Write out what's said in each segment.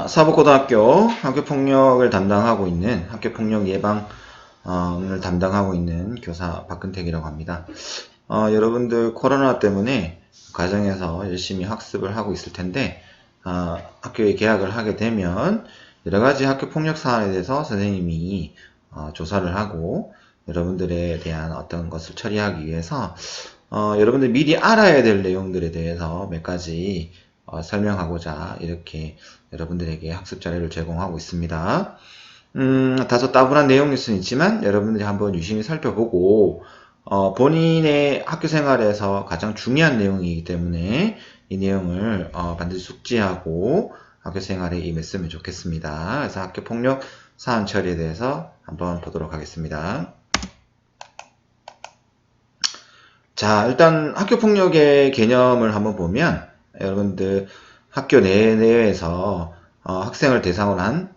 사법고등학교 학교폭력을 담당하고 있는 학교폭력 예방을 담당하고 있는 교사 박근택이라고 합니다. 여러분들 코로나 때문에 가정에서 열심히 학습을 하고 있을 텐데 학교에 개학을 하게 되면 여러가지 학교폭력 사안에 대해서 선생님이 조사를 하고 여러분들에 대한 어떤 것을 처리하기 위해서 여러분들 미리 알아야 될 내용들에 대해서 몇 가지 설명하고자 이렇게 여러분들에게 학습 자료를 제공하고 있습니다. 다소 따분한 내용일 수는 있지만 여러분들이 한번 유심히 살펴보고 본인의 학교 생활에서 가장 중요한 내용이기 때문에 이 내용을 반드시 숙지하고 학교 생활에 임했으면 좋겠습니다. 그래서 학교 폭력 사안 처리에 대해서 한번 보도록 하겠습니다. 자, 일단 학교 폭력의 개념을 한번 보면 여러분들 학교 내외에서 학생을 대상으로 한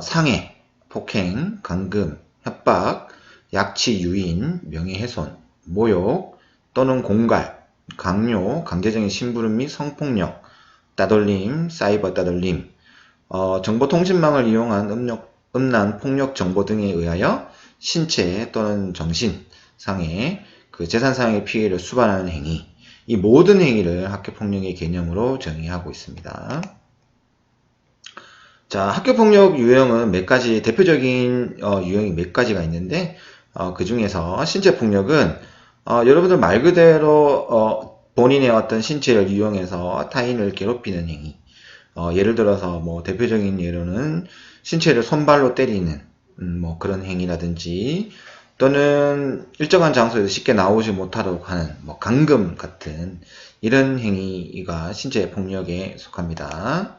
상해, 폭행, 감금, 협박, 약취, 유인, 명예훼손, 모욕 또는 공갈, 강요, 강제적인 심부름 및 성폭력, 따돌림, 사이버 따돌림, 정보통신망을 이용한 음란, 폭력 정보 등에 의하여 신체 또는 정신 상해, 재산상의 피해를 수반하는 행위, 이 모든 행위를 학교폭력의 개념으로 정의하고 있습니다. 자, 학교폭력 유형은 몇 가지, 대표적인 유형이 몇 가지가 있는데 그 중에서 신체폭력은 여러분들 말 그대로 본인의 어떤 신체를 이용해서 타인을 괴롭히는 행위, 예를 들어서 뭐 대표적인 예로는 신체를 손발로 때리는 뭐 그런 행위라든지 또는 일정한 장소에서 쉽게 나오지 못하도록 하는 뭐 감금 같은 이런 행위가 신체 폭력에 속합니다.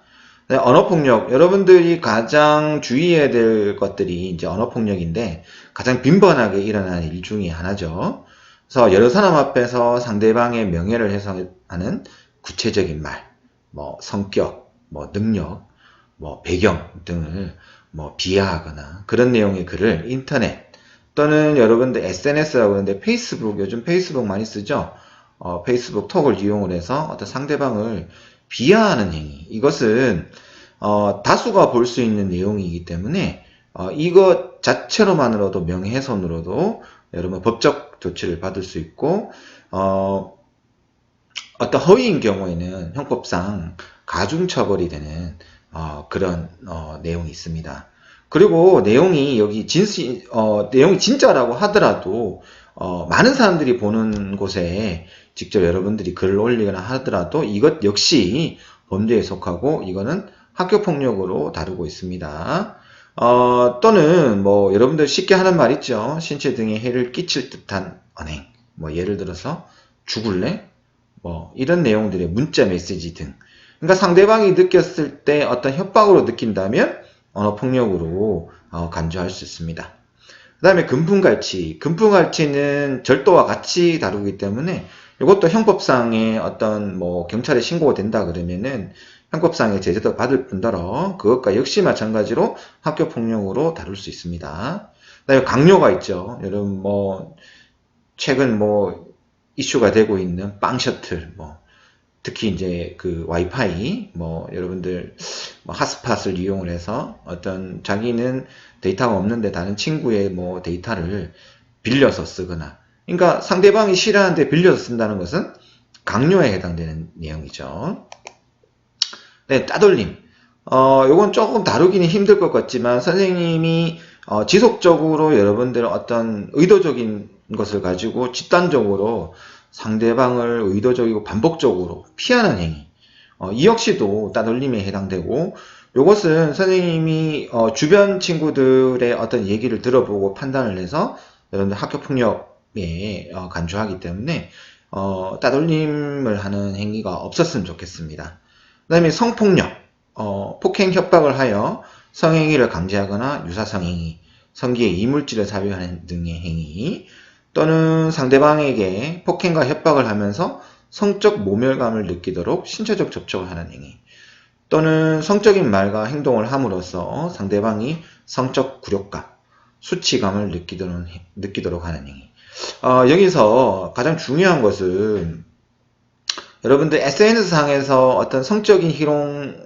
언어폭력, 여러분들이 가장 주의해야 될 것들이 이제 언어폭력인데 가장 빈번하게 일어나는 일 중에 하나죠. 그래서 여러 사람 앞에서 상대방의 명예를 훼손하는 구체적인 말, 뭐 성격, 뭐 능력, 뭐 배경 등을 뭐 비하하거나 그런 내용의 글을 인터넷 또는 여러분들 SNS라고 하는데 페이스북, 요즘 페이스북 많이 쓰죠. 페이스북 톡을 이용을 해서 어떤 상대방을 비하하는 행위, 이것은 다수가 볼 수 있는 내용이기 때문에 이것 자체로만으로도 명예훼손으로도 여러분 법적 조치를 받을 수 있고 어떤 허위인 경우에는 형법상 가중처벌이 되는 그런 내용이 있습니다. 그리고 내용이 여기 내용이 진짜라고 하더라도 많은 사람들이 보는 곳에 직접 여러분들이 글을 올리거나 하더라도 이것 역시 범죄에 속하고 이거는 학교폭력으로 다루고 있습니다. 또는 뭐 여러분들 쉽게 하는 말 있죠. 신체 등에 해를 끼칠 듯한 언행, 뭐 예를 들어서 죽을래? 뭐 이런 내용들의 문자 메시지 등, 그러니까 상대방이 느꼈을 때 어떤 협박으로 느낀다면 언어폭력으로 간주할 수 있습니다. 그 다음에 금품갈취. 금품갈취는 절도와 같이 다루기 때문에 이것도 형법상의 어떤 뭐 경찰에 신고가 된다 그러면은 형법상의 제재도 받을 뿐더러 그것과 역시 마찬가지로 학교폭력으로 다룰 수 있습니다. 그 다음에 강요가 있죠. 여러분 뭐 최근 뭐 이슈가 되고 있는 빵 셔틀, 뭐 특히 이제 그 와이파이, 뭐 여러분들 뭐 핫스팟을 이용을 해서 어떤 자기는 데이터가 없는데 다른 친구의 뭐 데이터를 빌려서 쓰거나, 그러니까 상대방이 싫어하는데 빌려서 쓴다는 것은 강요에 해당되는 내용이죠. 네, 따돌림. 요건 조금 다루기는 힘들 것 같지만 선생님이 지속적으로 여러분들 어떤 의도적인 것을 가지고 집단적으로 상대방을 의도적이고 반복적으로 피하는 행위, 이 역시도 따돌림에 해당되고, 이것은 선생님이 주변 친구들의 어떤 얘기를 들어보고 판단을 해서 여러분들 학교폭력에 간주하기 때문에 따돌림을 하는 행위가 없었으면 좋겠습니다. 그 다음에 성폭력, 폭행 협박을 하여 성행위를 강제하거나 유사성행위, 성기에 이물질을 삽입하는 등의 행위, 또는 상대방에게 폭행과 협박을 하면서 성적 모멸감을 느끼도록 신체적 접촉을 하는 행위, 또는 성적인 말과 행동을 함으로써 상대방이 성적 굴욕감, 수치감을 느끼도록 하는 행위. 여기서 가장 중요한 것은 여러분들 SNS상에서 어떤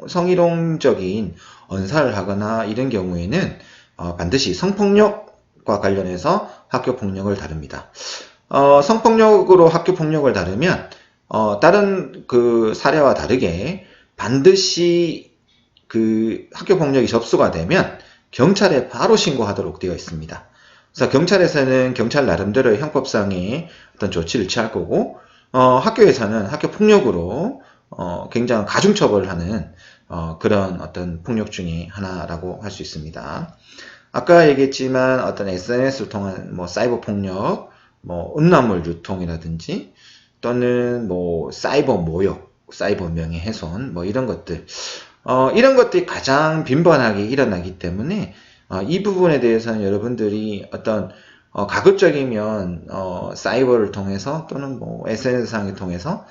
성희롱적인 언사를 하거나 이런 경우에는 반드시 성폭력과 관련해서 학교폭력을 다룹니다. 성폭력으로 학교폭력을 다루면 다른 그 사례와 다르게 반드시 그 학교폭력이 접수가 되면 경찰에 바로 신고하도록 되어 있습니다. 그래서 경찰에서는 경찰 나름대로의 형법상의 어떤 조치를 취할 거고, 학교에서는 학교폭력으로 굉장히 가중처벌하는 그런 어떤 폭력 중에 하나라고 할 수 있습니다. 아까 얘기했지만 어떤 SNS를 통한 뭐 사이버 폭력, 뭐 음란물 유통이라든지 또는 뭐 사이버 모욕, 사이버 명예훼손 뭐 이런 것들, 이런 것들이 가장 빈번하게 일어나기 때문에 이 부분에 대해서는 여러분들이 어떤 가급적이면 사이버를 통해서 또는 뭐 SNS상을 통해서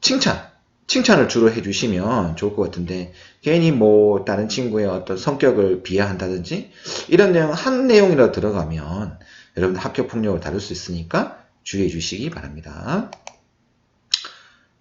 칭찬을 주로 해주시면 좋을 것 같은데, 괜히 뭐 다른 친구의 어떤 성격을 비하한다든지 이런 내용 한 내용이라도 들어가면 여러분 학교 폭력을 다룰 수 있으니까 주의해 주시기 바랍니다.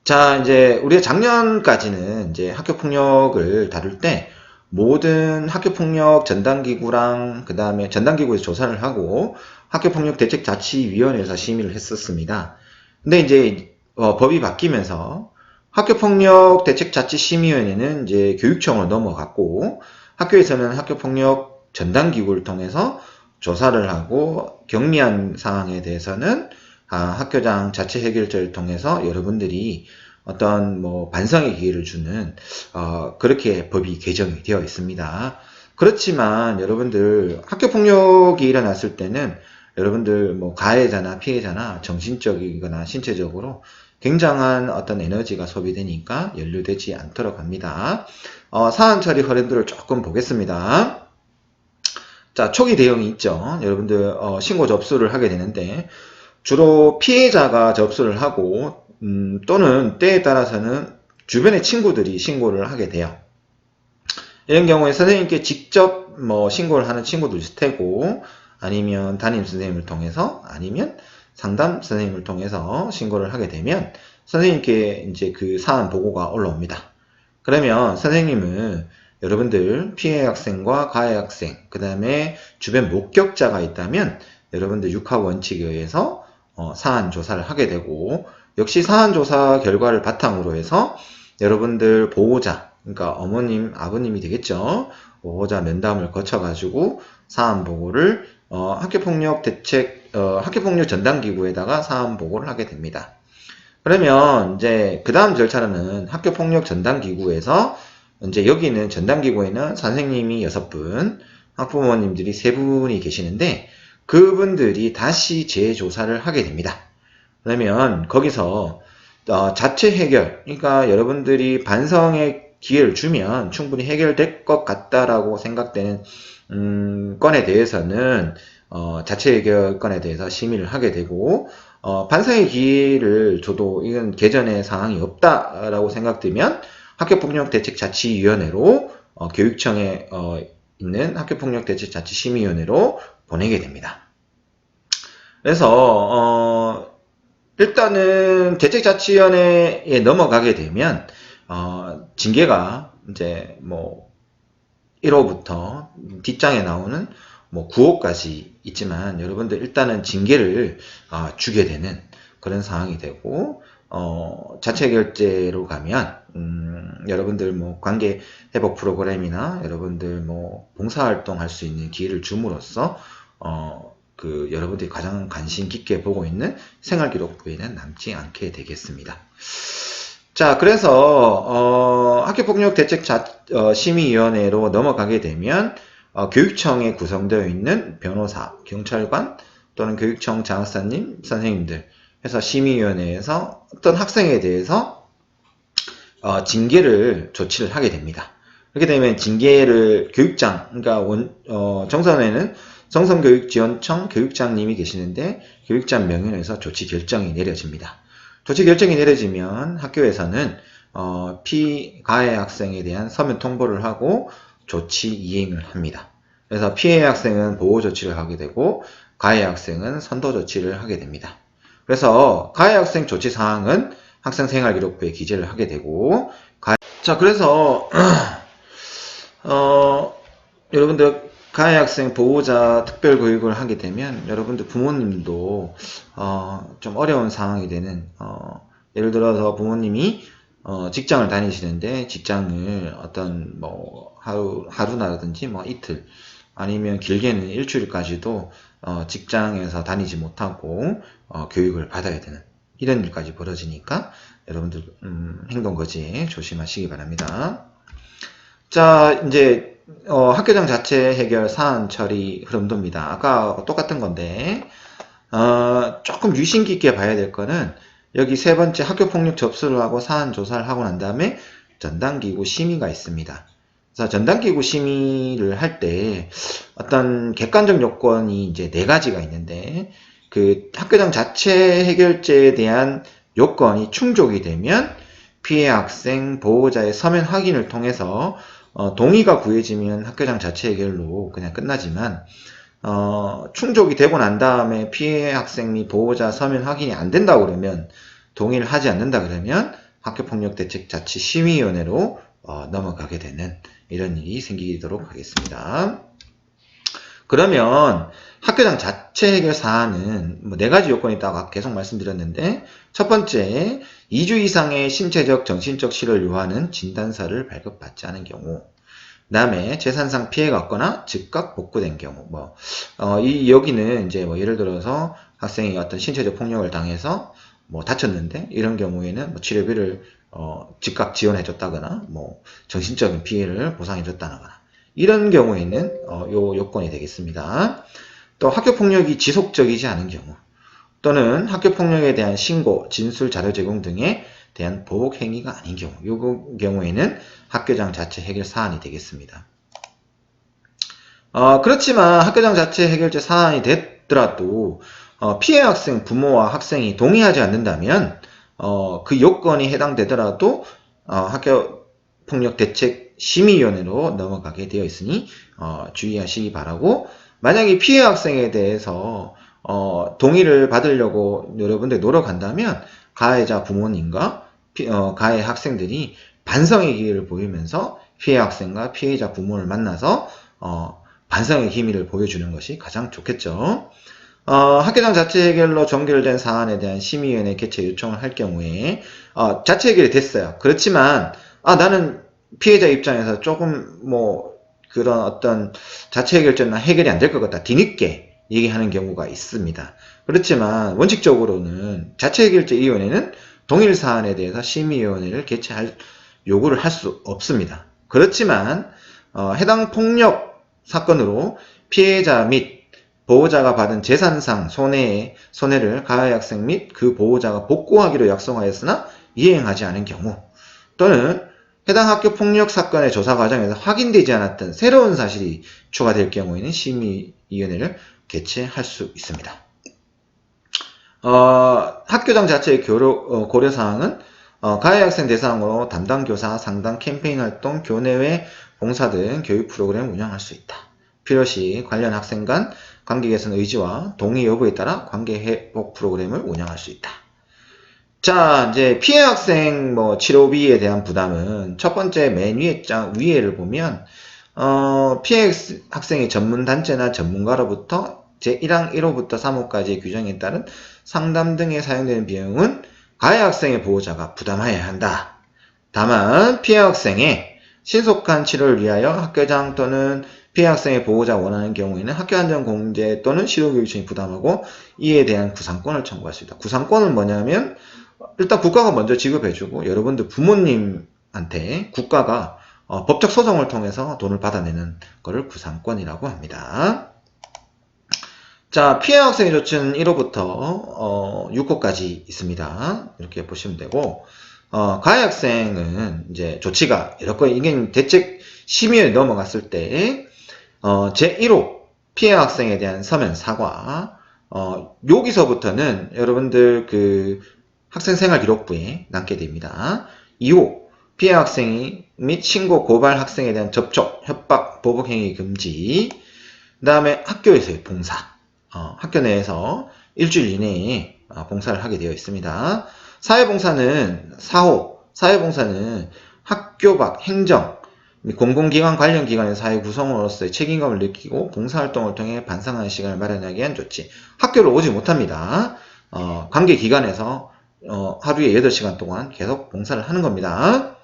자, 이제 우리가 작년까지는 이제 학교 폭력을 다룰 때 모든 학교폭력 전담기구랑 그 다음에 전담기구에서 조사를 하고 학교폭력대책자치위원회에서 심의를 했었습니다. 근데 이제 법이 바뀌면서 학교폭력대책자치심의위원회는 이제 교육청으로 넘어갔고, 학교에서는 학교폭력 전담기구를 통해서 조사를 하고 경미한 사항에 대해서는 학교장 자체 해결제를 통해서 여러분들이 어떤 뭐 반성의 기회를 주는 그렇게 법이 개정이 되어 있습니다. 그렇지만 여러분들 학교 폭력이 일어났을 때는 여러분들 뭐 가해자나 피해자나 정신적이거나 신체적으로 굉장한 어떤 에너지가 소비되니까 연루되지 않도록 합니다. 사안 처리 허례들을 조금 보겠습니다. 자, 초기 대응이 있죠. 여러분들 신고 접수를 하게 되는데 주로 피해자가 접수를 하고 또는 때에 따라서는 주변의 친구들이 신고를 하게 돼요. 이런 경우에 선생님께 직접 뭐 신고를 하는 친구도 있을 테고, 아니면 담임 선생님을 통해서, 아니면 상담 선생님을 통해서 신고를 하게 되면 선생님께 이제 그 사안 보고가 올라옵니다. 그러면 선생님은 여러분들 피해 학생과 가해 학생, 그 다음에 주변 목격자가 있다면 여러분들 육하 원칙에 의해서 사안 조사를 하게 되고, 역시 사안 조사 결과를 바탕으로 해서 여러분들 보호자, 그러니까 어머님, 아버님이 되겠죠. 보호자 면담을 거쳐가지고 사안 보고를 학교폭력 전담기구에다가 사안 보고를 하게 됩니다. 그러면 이제 그 다음 절차는 학교폭력 전담기구에서 이제 여기는 전담기구에는 선생님이 6분, 학부모님들이 3분이 계시는데 그분들이 다시 재조사를 하게 됩니다. 그러면 거기서 자체 해결, 그러니까 여러분들이 반성의 기회를 주면 충분히 해결될 것 같다라고 생각되는 건에 대해서는 자체 해결 건에 대해서 심의를 하게 되고, 반성의 기회를 줘도 이건 개전의 사항이 없다라고 생각되면 학교폭력대책자치위원회로 교육청에 있는 학교폭력대책자치심의위원회로 보내게 됩니다. 그래서 일단은 대책자치위원회에 넘어가게 되면 징계가 이제 뭐 1호부터 뒷장에 나오는 뭐 9호까지 있지만 여러분들 일단은 징계를 주게 되는 그런 상황이 되고, 자체 결제로 가면 여러분들 뭐 관계 회복 프로그램이나 여러분들 뭐 봉사활동 할 수 있는 기회를 줌으로써 그 여러분들이 가장 관심 깊게 보고 있는 생활기록부에는 남지 않게 되겠습니다. 자, 그래서 학교폭력대책심의위원회로 넘어가게 되면 교육청에 구성되어 있는 변호사, 경찰관 또는 교육청 장학사님, 선생님들 해서 심의위원회에서 어떤 학생에 대해서 징계를 조치를 하게 됩니다. 그렇게 되면 징계를 교육장, 그러니까 정선에는 정선교육지원청 교육장님이 계시는데 교육장 명의에서 조치 결정이 내려집니다. 조치 결정이 내려지면 학교에서는 가해 학생에 대한 서면 통보를 하고 조치 이행을 합니다. 그래서 피해 학생은 보호 조치를 하게 되고 가해 학생은 선도 조치를 하게 됩니다. 그래서 가해 학생 조치 사항은 학생생활기록부에 기재를 하게 되고, 자, 그래서 여러분들 가해 학생 보호자 특별 교육을 하게 되면 여러분들 부모님도 좀 어려운 상황이 되는, 예를 들어서 부모님이 직장을 다니시는데 직장을 어떤 뭐 하루나라든지 뭐 이틀 아니면 길게는 일주일까지도 직장에서 다니지 못하고 교육을 받아야 되는 이런 일까지 벌어지니까 여러분들 행동거지에 조심하시기 바랍니다. 자, 이제 학교장 자체 해결 사안 처리 흐름도입니다. 아까 똑같은 건데 조금 유심히 있게 봐야 될 거는 여기 세 번째 학교폭력 접수를 하고 사안 조사를 하고 난 다음에 전담기구 심의가 있습니다. 그래서 전담기구 심의를 할 때 어떤 객관적 요건이 이제 네 가지가 있는데 그 학교장 자체 해결제에 대한 요건이 충족이 되면 피해 학생 보호자의 서면 확인을 통해서 동의가 구해지면 학교장 자체 해결로 그냥 끝나지만 충족이 되고 난 다음에 피해 학생 및 보호자 서면 확인이 안 된다고 그러면 동의를 하지 않는다 그러면 학교폭력대책자치심의위원회로 넘어가게 되는 이런 일이 생기도록 하겠습니다. 그러면 학교장 자체 해결 사안은 뭐 네 가지 요건이 있다고 계속 말씀드렸는데 첫 번째, 2주 이상의 신체적, 정신적 치료를 요하는 진단서를 발급받지 않은 경우, 그 다음에 재산상 피해가 없거나 즉각 복구된 경우, 여기는 이제 뭐 예를 들어서 학생이 어떤 신체적 폭력을 당해서 뭐 다쳤는데 이런 경우에는 뭐 치료비를 즉각 지원해줬다거나 뭐 정신적인 피해를 보상해줬다거나 이런 경우에는 요 요건이 되겠습니다. 또 학교폭력이 지속적이지 않은 경우 또는 학교폭력에 대한 신고, 진술 자료 제공 등에 대한 보복 행위가 아닌 경우, 이 경우에는 학교장 자체 해결 사안이 되겠습니다. 그렇지만 학교장 자체 해결제 사안이 됐더라도 피해 학생 부모와 학생이 동의하지 않는다면 그 요건이 해당되더라도 학교폭력대책심의위원회로 넘어가게 되어 있으니 주의하시기 바라고, 만약에 피해 학생에 대해서 동의를 받으려고 여러분들 노력한다면 가해자 부모님과 가해 학생들이 반성의 기회를 보이면서 피해 학생과 피해자 부모를 만나서 반성의 기미를 보여주는 것이 가장 좋겠죠. 학교장 자체 해결로 종결된 사안에 대한 심의위원회 개최 요청을 할 경우에 자체 해결이 됐어요. 그렇지만 나는 피해자 입장에서 조금 뭐 그런 어떤 자체 해결제는 해결이 안 될 것 같다, 뒤늦게 얘기하는 경우가 있습니다. 그렇지만 원칙적으로는 자체 해결제 위원회는 동일 사안에 대해서 심의위원회를 개최할 요구를 할 수 없습니다. 그렇지만 해당 폭력 사건으로 피해자 및 보호자가 받은 재산상 손해를 가해 학생 및 그 보호자가 복구하기로 약속하였으나 이행하지 않은 경우, 또는 해당 학교 폭력 사건의 조사 과정에서 확인되지 않았던 새로운 사실이 추가될 경우에는 심의위원회를 개최할 수 있습니다. 학교장 자체의 고려사항은 가해 학생 대상으로 담당교사, 상담, 캠페인 활동, 교내외 봉사 등 교육 프로그램을 운영할 수 있다. 필요시 관련 학생 간 관계 개선 의지와 동의 여부에 따라 관계 회복 프로그램을 운영할 수 있다. 자, 이제 피해 학생 치료비에 대한 부담은 첫 번째 맨 위에를 보면 피해 학생의 전문단체나 전문가로부터 제1항 1호부터 3호까지의 규정에 따른 상담 등에 사용되는 비용은 가해 학생의 보호자가 부담해야 한다. 다만 피해 학생의 신속한 치료를 위하여 학교장 또는 피해 학생의 보호자 원하는 경우에는 학교안전공제 또는 시도교육청이 부담하고 이에 대한 구상권을 청구할 수 있다. 구상권은 뭐냐면 일단 국가가 먼저 지급해주고 여러분들 부모님한테 국가가 법적 소송을 통해서 돈을 받아내는 것을 구상권이라고 합니다. 자, 피해 학생의 조치는 1호부터 6호까지 있습니다. 이렇게 보시면 되고, 가해 학생은 이제 조치가 이렇게 이게 대책 심의에 넘어갔을 때 제1호 피해 학생에 대한 서면 사과, 여기서부터는 여러분들 그 학생생활기록부에 남게 됩니다. 2호 피해 학생 및 신고 고발 학생에 대한 접촉, 협박, 보복행위 금지, 그 다음에 학교에서의 봉사, 학교 내에서 일주일 이내에 봉사를 하게 되어 있습니다. 사회봉사는 4호, 사회봉사는 학교 밖 행정, 공공기관 관련 기관의 사회 구성원으로서의 책임감을 느끼고 봉사활동을 통해 반성하는 시간을 마련하기 위한 조치. 학교를 오지 못합니다. 관계 기관에서 하루에 8시간 동안 계속 봉사를 하는 겁니다.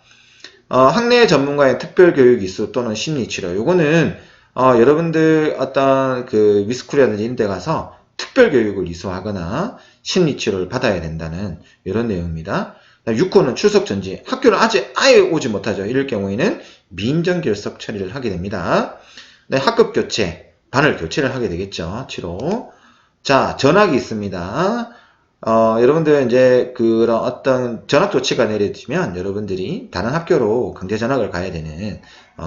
학내 전문가의 특별교육 이수 또는 심리치료. 요거는 여러분들 어떤 그 위스쿨이라든지 이런 데 가서 특별교육을 이수하거나 심리치료를 받아야 된다는 이런 내용입니다. 6호는 출석 전지. 학교를 아예 오지 못하죠. 이럴 경우에는 민정결석 처리를 하게 됩니다. 네, 학급 교체, 반을 교체를 하게 되겠죠. 7호. 자, 전학이 있습니다. 여러분들 이제 그런 어떤 전학 조치가 내려지면 여러분들이 다른 학교로 강제 전학을 가야 되는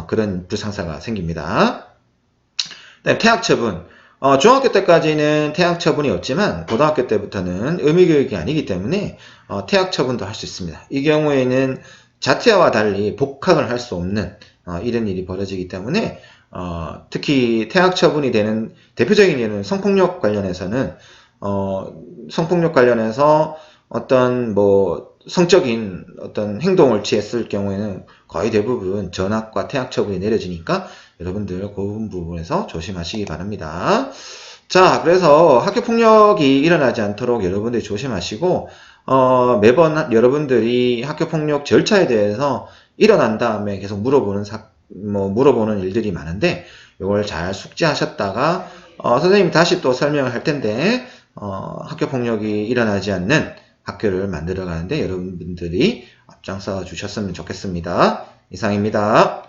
그런 불상사가 생깁니다. 네, 퇴학 처분. 중학교 때까지는 퇴학 처분이 없지만 고등학교 때부터는 의무교육이 아니기 때문에 퇴학 처분도 할 수 있습니다. 이 경우에는 자퇴와 달리 복학을 할 수 없는 이런 일이 벌어지기 때문에 특히 퇴학 처분이 되는 대표적인 예는 성폭력 관련해서는 성폭력 관련해서 어떤 뭐 성적인 어떤 행동을 취했을 경우에는 거의 대부분 전학과 퇴학 처분이 내려지니까 여러분들 그 부분에서 조심하시기 바랍니다. 자, 그래서 학교 폭력이 일어나지 않도록 여러분들이 조심하시고 매번 여러분들이 학교 폭력 절차에 대해서 일어난 다음에 계속 물어보는 일들이 많은데 이걸 잘 숙지하셨다가 선생님이 다시 또 설명을 할 텐데 학교 폭력이 일어나지 않는 학교를 만들어 가는데 여러분들이 앞장서 주셨으면 좋겠습니다. 이상입니다.